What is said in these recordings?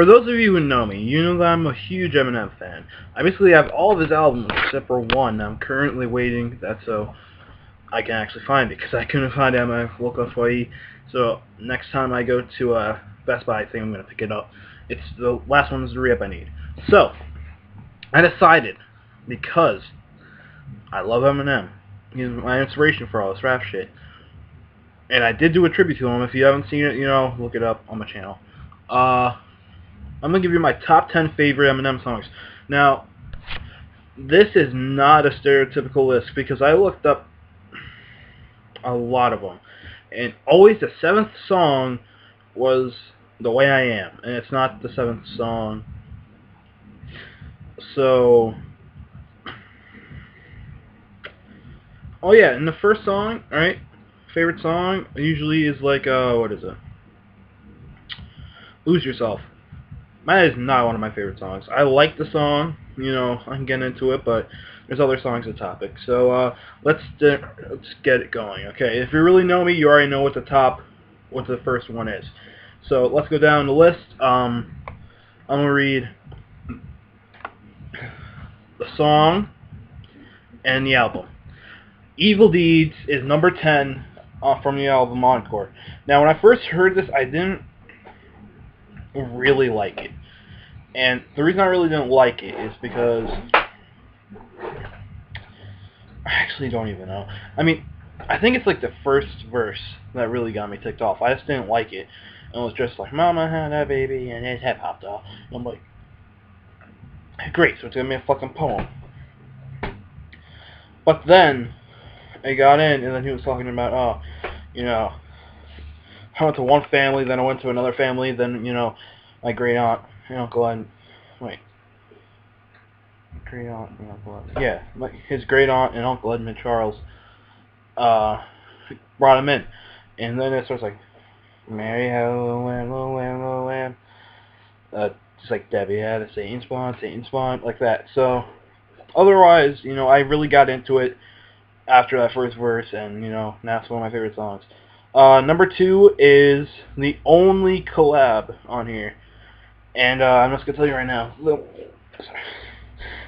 For those of you who know me, you know that I'm a huge Eminem fan. I basically have all of his albums except for one. I'm currently waiting that so I can actually find it, because I couldn't find it at my local FYE. So next time I go to Best Buy, I think I'm going to pick it up. It's the last one is the re-up I need. So I decided, because I love Eminem, he's my inspiration for all this rap shit. And I did do a tribute to him. If you haven't seen it, look it up on my channel. I'm going to give you my top 10 favorite Eminem songs. Now, this is not a stereotypical list, because I looked up a lot of them. And always the 7th song was The Way I Am. And it's not the 7th song. So, oh yeah, and the first song, alright, favorite song usually is like, what is it? Lose Yourself. That is not one of my favorite songs. I like the song, I can get into it, but there's other songs to topic. So let's get it going. Okay, if you really know me, you already know what the first one is. So let's go down the list. I'm gonna read the song and the album. Evil Deeds is number 10 from the album Encore. Now, when I first heard this, I didn't really like it. And the reason I really didn't like it is because I actually don't even know. I mean, I think it's like the first verse that really got me ticked off. I just didn't like it. And it was just like, Mama had a baby and his head popped off. And I'm like, great, so it's going to be a fucking poem. But then I got in, and then he was talking about, I went to one family, then I went to another family, then, my great aunt and uncle and great aunt and uncle Ed, yeah, his great aunt and uncle Edmund Charles brought him in, and then it starts like, Mary had a little lamb, just like Debbie had a Satan spawn, like that. So otherwise, I really got into it after that first verse, and now it's one of my favorite songs. Number 2 is the only collab on here, and I'm just gonna tell you right now,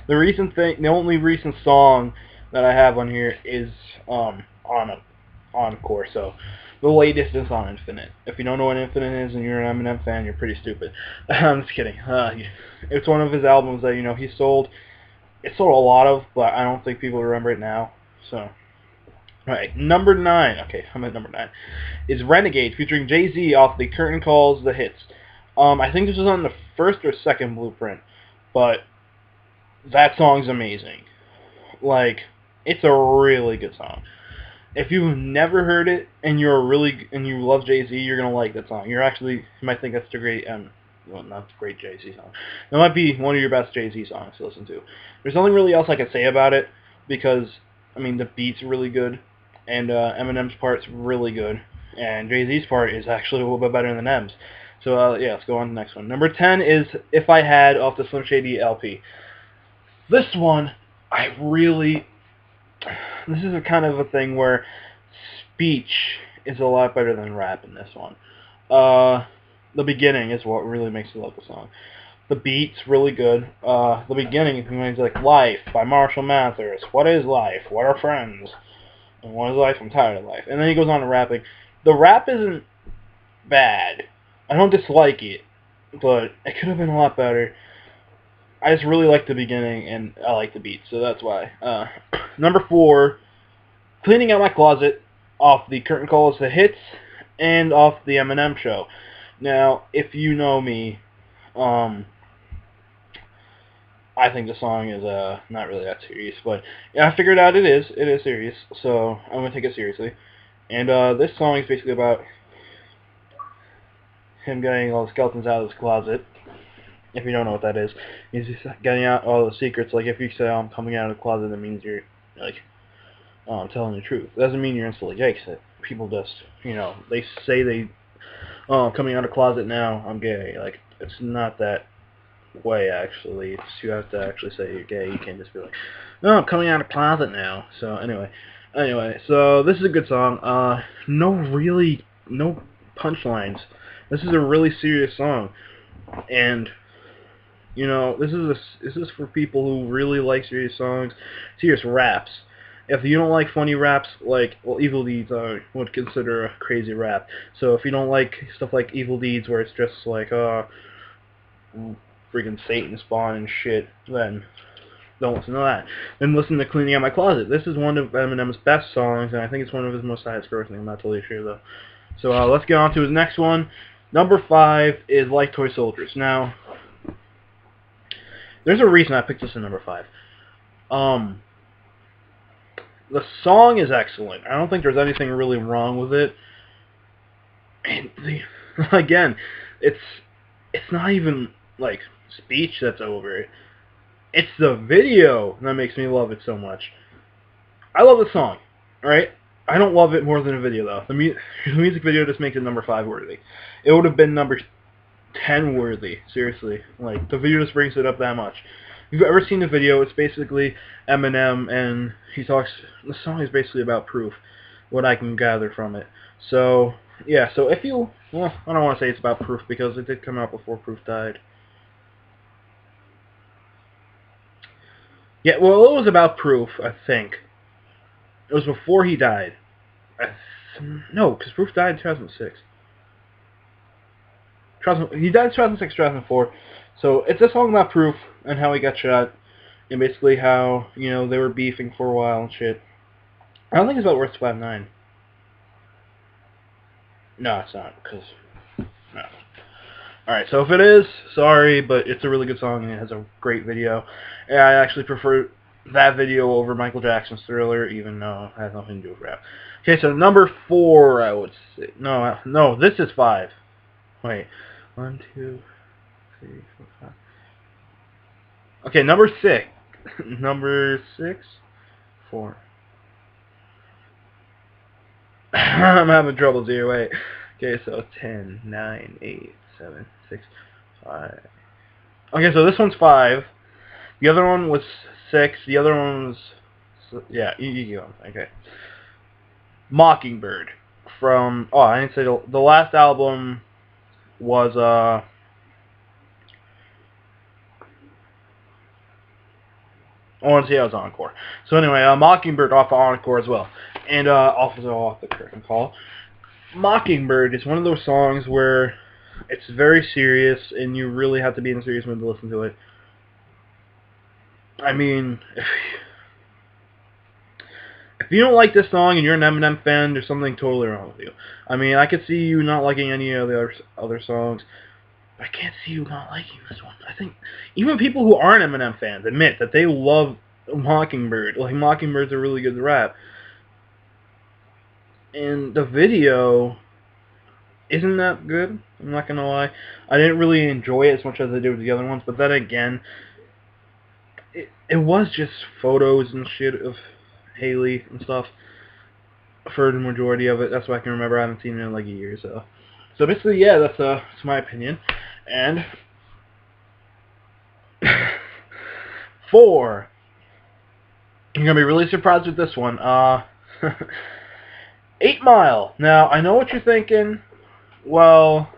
the only recent song that I have on here is on Encore. So the latest is on Infinite. If you don't know what Infinite is and you're an Eminem fan, you're pretty stupid. I'm just kidding. It's one of his albums that he sold. It sold a lot of, but I don't think people remember it now. So. Alright, number 9, okay, I'm at number 9, is Renegade, featuring Jay-Z off the Curtain Calls The Hits. I think this was on the first or second Blueprint, but that song's amazing. Like, it's a really good song. If you've never heard it, and you love Jay-Z, you're gonna like that song. You might think that's the great, well, not the great Jay-Z song. That might be one of your best Jay-Z songs to listen to. There's nothing really else I can say about it, because, the beat's really good. And Eminem's part's really good, and Jay-Z's part is actually a little bit better than M's. So yeah, let's go on to the next one. Number 10 is If I Had off the Slim Shady LP. This one, this is a kind of a thing where speech is a lot better than rap in this one. The beginning is what really makes me love the song. The beat's really good. The beginning, it's like Life by Marshall Mathers. What is life? What are friends? And what is life? I'm tired of life. And then he goes on to rapping. The rap isn't bad. I don't dislike it, but it could have been a lot better. I just really like the beginning, and I like the beat, so that's why. Number 4, Cleaning Out My Closet, off the Curtain Calls The Hits, and off the Eminem Show. Now, if you know me, I think the song is not really that serious, but yeah, I figured out it is serious, so I'm going to take it seriously. And this song is basically about him getting all the skeletons out of his closet. If you don't know what that is, he's just getting out all the secrets. Like, if you say, I'm coming out of the closet, that means you're, like, I'm telling the truth. It doesn't mean you're instantly gay, because people just, they say coming out of the closet now, I'm gay. Like, it's not that way, actually. You have to actually say you're gay. You can't just be like, no, I'm coming out of the closet now. So anyway, so this is a good song. No punchlines. This is a really serious song. And you know, this is for people who really like serious songs, serious raps. If you don't like funny raps, like, well, Evil Deeds I would consider a crazy rap. So if you don't like stuff like Evil Deeds, where it's just like freaking Satan spawn and shit, then don't listen to that. Then listen to Cleaning Out My Closet. This is one of Eminem's best songs, and I think it's one of his most highest grossing. I'm not totally sure though. So let's get on to his next one. Number 5 is Like Toy Soldiers. Now, there's a reason I picked this in number 5. The song is excellent. I don't think there's anything really wrong with it. And again, it's not even like speech that's over it. It's the video that makes me love it so much. I love the song, right? I don't love it more than the video though. The music video just makes it number 5 worthy. It would have been number 10 worthy. Seriously, like the video just brings it up that much. If you've ever seen the video, it's basically Eminem, and he talks. The song is basically about Proof, what I can gather from it. So yeah, so if you, well, I don't want to say it's about Proof because it did come out before Proof died. Yeah, well, it was about Proof, I think. It was before he died. No, because Proof died in 2006. He died in 2006, 2004. So it's a song about Proof and how he got shot, and basically how, you know, they were beefing for a while and shit. I don't think it's about Worth 5'9". No, it's not, because no. Alright, so if it is, sorry, but it's a really good song and it has a great video. And I actually prefer that video over Michael Jackson's Thriller, even though it has nothing to do with rap. Okay, so number 4, I would say. No, this is 5. Wait. 1, 2, 3, 4, 5. Okay, number 6. Number 6? 4. I'm having trouble here, wait. Okay, so 10, 9, 8, 7, 6, 5. Okay, so this one's 5. The other one was 6. The other one was... Yeah, you go. Okay. Mockingbird. From... Oh, I didn't say the last album was... I want to see how it's Encore. So anyway, Mockingbird off of Encore as well. And also off the curtain call. Mockingbird is one of those songs where it's very serious and you really have to be in a serious mood to listen to it. I mean, if you don't like this song and you're an Eminem fan, there's something totally wrong with you. I mean, I could see you not liking any of the other songs. I can't see you not liking this one. I think even people who aren't Eminem fans admit that they love Mockingbird. Like, Mockingbird's a really good rap. And the video isn't that good. I'm not gonna lie. I didn't really enjoy it as much as I did with the other ones. But then again, it was just photos and shit of Haley and stuff for the majority of it. That's what I can remember. I haven't seen it in like a year or so. So basically, yeah, that's my opinion. And 4. You're gonna be really surprised with this one. 8 Mile. Now, I know what you're thinking. Well,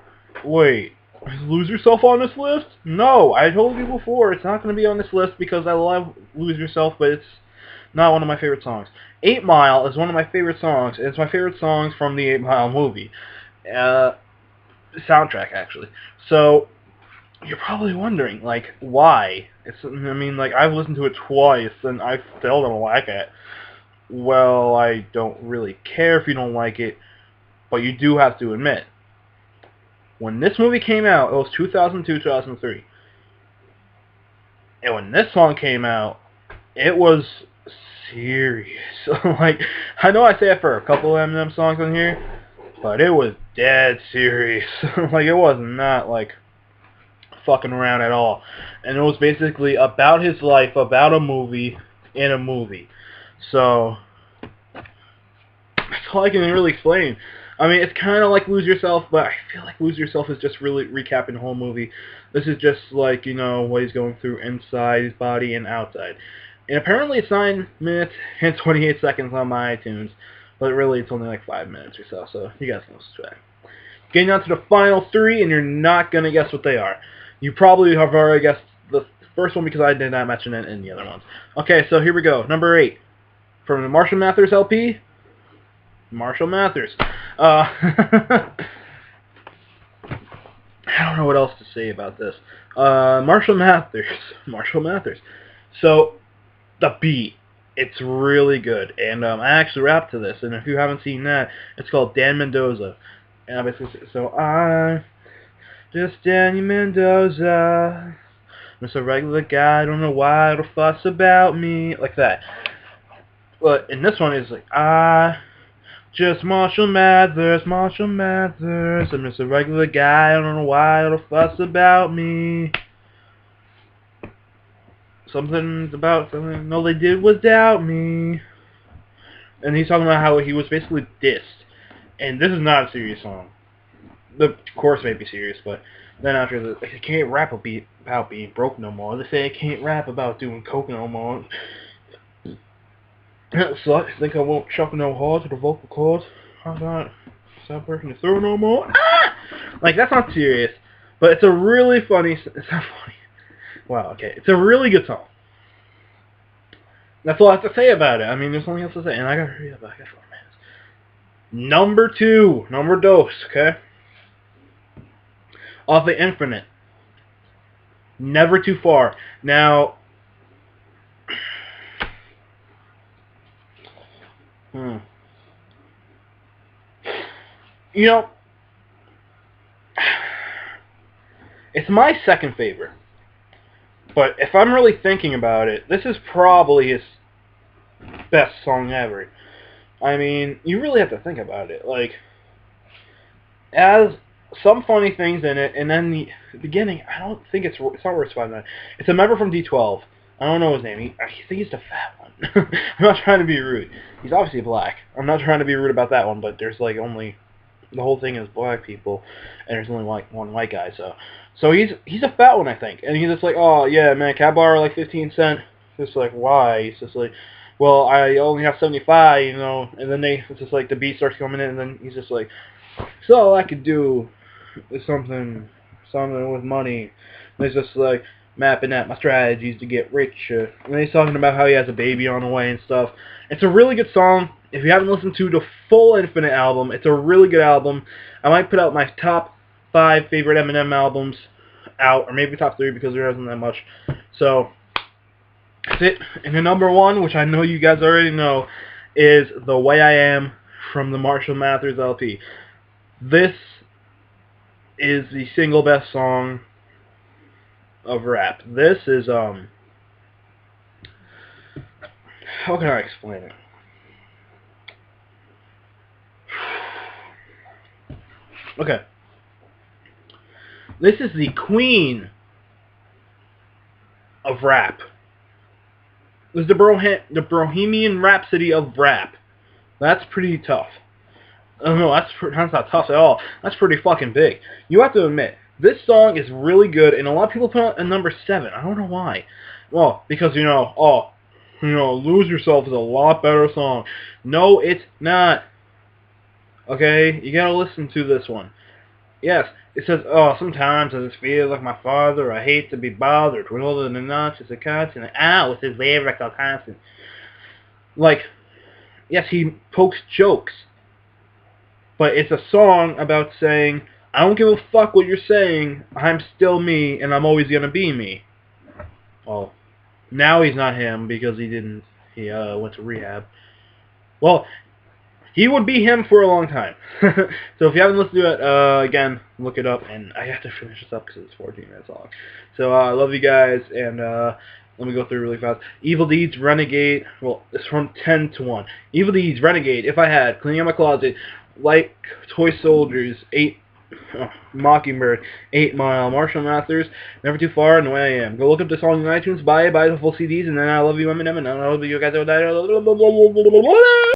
wait. Lose Yourself on this list? No, I told you before, it's not going to be on this list because I love Lose Yourself, but it's not one of my favorite songs. 8 Mile is one of my favorite songs. It's my favorite songs from the 8 Mile movie. Soundtrack, actually. So, you're probably wondering, like, why? I mean, like, I've listened to it twice, and I still don't like it. Well, I don't really care if you don't like it, but you do have to admit, when this movie came out, it was 2002, 2003. And when this song came out, it was serious. Like, I know I say it for a couple of Eminem songs on here, but it was dead serious. Like, it was not, like, fucking around at all. And it was basically about his life, about a movie, in a movie. So, that's all I can really explain. I mean, it's kind of like Lose Yourself, but I feel like Lose Yourself is just really recapping the whole movie. This is just like, you know, what he's going through inside his body and outside. And apparently it's 9 minutes and 28 seconds on my iTunes, but really it's only like 5 minutes or so you guys can listen to that. Getting on to the final 3, and you're not going to guess what they are. You probably have already guessed the first one because I did not mention it in the other ones. Okay, so here we go. Number 8 from the Marshall Mathers LP. Marshall Mathers. I don't know what else to say about this. Marshall Mathers. Marshall Mathers. So, the beat. It's really good. And I actually rapped to this. And if you haven't seen that, it's called Dan Mendoza. And I basically so I just Danny Mendoza. I'm just a regular guy. I don't know why to fuss about me. Like that. But in this one, it's like just Marshall Mathers, Marshall Mathers. I'm just a regular guy. I don't know why to fuss about me. Something about something all they did was doubt me. And he's talking about how he was basically dissed. And this is not a serious song. The chorus may be serious, but then after the I can't rap about being broke no more. They say I can't rap about doing coke no more. Slut, think I won't chuck no hard to the vocal cords? How about stop working the throat no more? Ah! Like, that's not serious, but it's a really funny. It's not funny. Wow, okay, it's a really good song. That's all I have to say about it. I mean, there's nothing else to say, and I gotta hurry up. I got 4 minutes. Number 2, number dos, okay? Off the Infinite. Never Too Far. Now, you know, it's my second favorite. But if I'm really thinking about it, this is probably his best song ever. I mean, you really have to think about it. Like, it has some funny things in it, and then the beginning, I don't think it's not worth spotting that. It's a member from D12. I don't know his name. I think he's the fat one. I'm not trying to be rude. He's obviously black. I'm not trying to be rude about that one, but there's like only the whole thing is black people, and there's only like one white guy. So he's a fat one, I think, and he's just like, oh yeah, man, can I borrow like 15 cents? Just like, why? He's just like, well, I only have 75, you know. And then it's just like the beat starts coming in, and then he's just like, so all I could do is something with money. And it's just like mapping out my strategies to get richer. And then he's talking about how he has a baby on the way and stuff. It's a really good song. If you haven't listened to the full Infinite album, it's a really good album. I might put out my top 5 favorite Eminem albums out, or maybe top 3 because there isn't that much. So that's it. And the number 1, which I know you guys already know, is The Way I Am from the Marshall Mathers LP. This is the single best song of rap. This is how can I explain it? Okay. This is the queen of rap. This is the Bohemian Rhapsody of rap. That's pretty tough. Oh no, that's not tough at all. That's pretty fucking big. You have to admit, this song is really good, and a lot of people put it at number 7. I don't know why. Well, because Lose Yourself is a lot better song. No, it's not. Okay, you gotta listen to this one. Yes, it says, oh, sometimes I just feel like my father. I hate to be bothered with all the nonsense and constant. With his lyrical constant. Like, yes, he pokes jokes. But it's a song about saying, I don't give a fuck what you're saying. I'm still me, and I'm always gonna be me. Well, now he's not him because he went to rehab. Well, he would be him for a long time. So if you haven't listened to it, again, look it up. And I have to finish this up because it's 14 minutes long. So I love you guys, and let me go through really fast. Evil Deeds, Renegade. Well, it's from 10 to 1. Evil Deeds, Renegade, If I Had, Cleaning Out My Closet, Like Toy Soldiers, Mockingbird, 8 Mile, Marshall Mathers, Never Too Far, and The Way I Am. Go look up the song on iTunes, buy the full CDs, and then I love you, Eminem, and I love you guys.